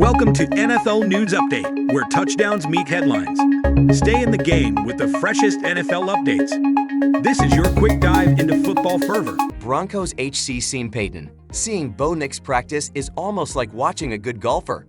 Welcome to NFL News Update, where touchdowns meet headlines. Stay in the game with the freshest NFL updates. This is your quick dive into football fervor. Broncos HC Sean Payton. Seeing Bo Nix practice is almost like watching a good golfer.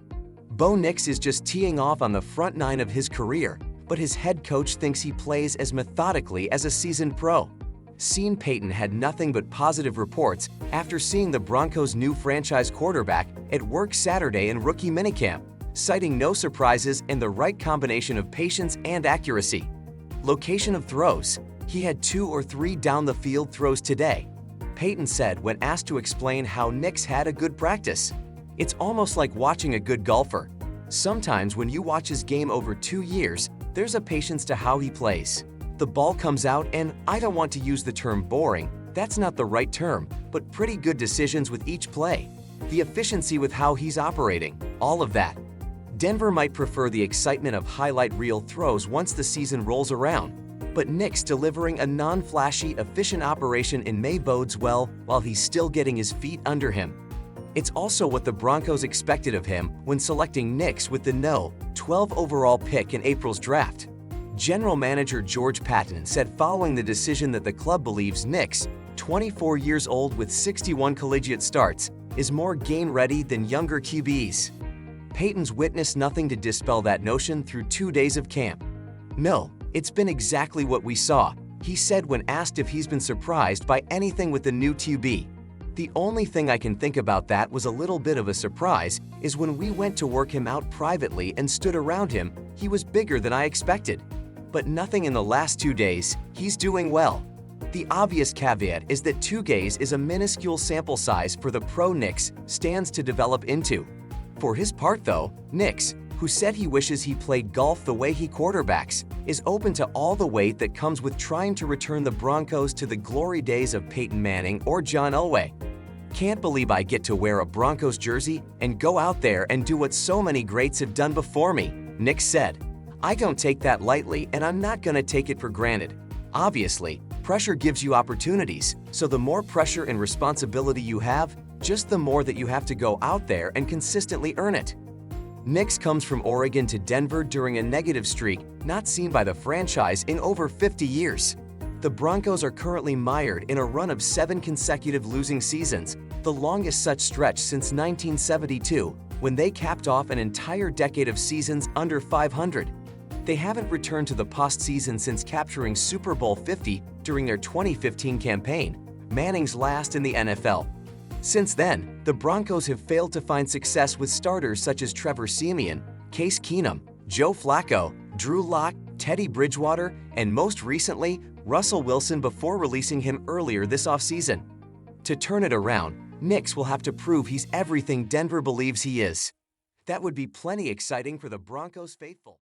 Bo Nix is just teeing off on the front nine of his career, but his head coach thinks he plays as methodically as a seasoned pro. Sean Payton had nothing but positive reports after seeing the Broncos' new franchise quarterback at work Saturday in rookie minicamp, citing no surprises and the right combination of patience and accuracy. Location of throws. He had 2 or 3 down-the-field throws today. Payton said when asked to explain how Nix had a good practice. It's almost like watching a good golfer. Sometimes when you watch his game over 2 years, there's a patience to how he plays. The ball comes out and I don't want to use the term boring, that's not the right term, but pretty good decisions with each play. The efficiency with how he's operating, all of that. Denver might prefer the excitement of highlight reel throws once the season rolls around, but Nix delivering a non-flashy, efficient operation in May bodes well while he's still getting his feet under him. It's also what the Broncos expected of him when selecting Nix with the No. 12 overall pick in April's draft. General Manager George Paton said following the decision that the club believes Nix, 24 years old with 61 collegiate starts, is more game-ready than younger QBs. Payton's witnessed nothing to dispel that notion through 2 days of camp. "No, it's been exactly what we saw," he said when asked if he's been surprised by anything with the new QB. "The only thing I can think about that was a little bit of a surprise is when we went to work him out privately and stood around him, he was bigger than I expected. But nothing in the last 2 days, he's doing well." The obvious caveat is that 2 days is a minuscule sample size for the pro Nix stands to develop into. For his part though, Nix, who said he wishes he played golf the way he quarterbacks, is open to all the weight that comes with trying to return the Broncos to the glory days of Peyton Manning or John Elway. "Can't believe I get to wear a Broncos jersey and go out there and do what so many greats have done before me," Nix said. "I don't take that lightly and I'm not going to take it for granted. Obviously, pressure gives you opportunities, so the more pressure and responsibility you have, just the more that you have to go out there and consistently earn it." Nix comes from Oregon to Denver during a negative streak not seen by the franchise in over 50 years. The Broncos are currently mired in a run of 7 consecutive losing seasons, the longest such stretch since 1972, when they capped off an entire decade of seasons under 500. They haven't returned to the postseason since capturing Super Bowl 50 during their 2015 campaign, Manning's last in the NFL. Since then, the Broncos have failed to find success with starters such as Trevor Siemian, Case Keenum, Joe Flacco, Drew Lock, Teddy Bridgewater, and most recently, Russell Wilson before releasing him earlier this offseason. To turn it around, Nix will have to prove he's everything Denver believes he is. That would be plenty exciting for the Broncos faithful.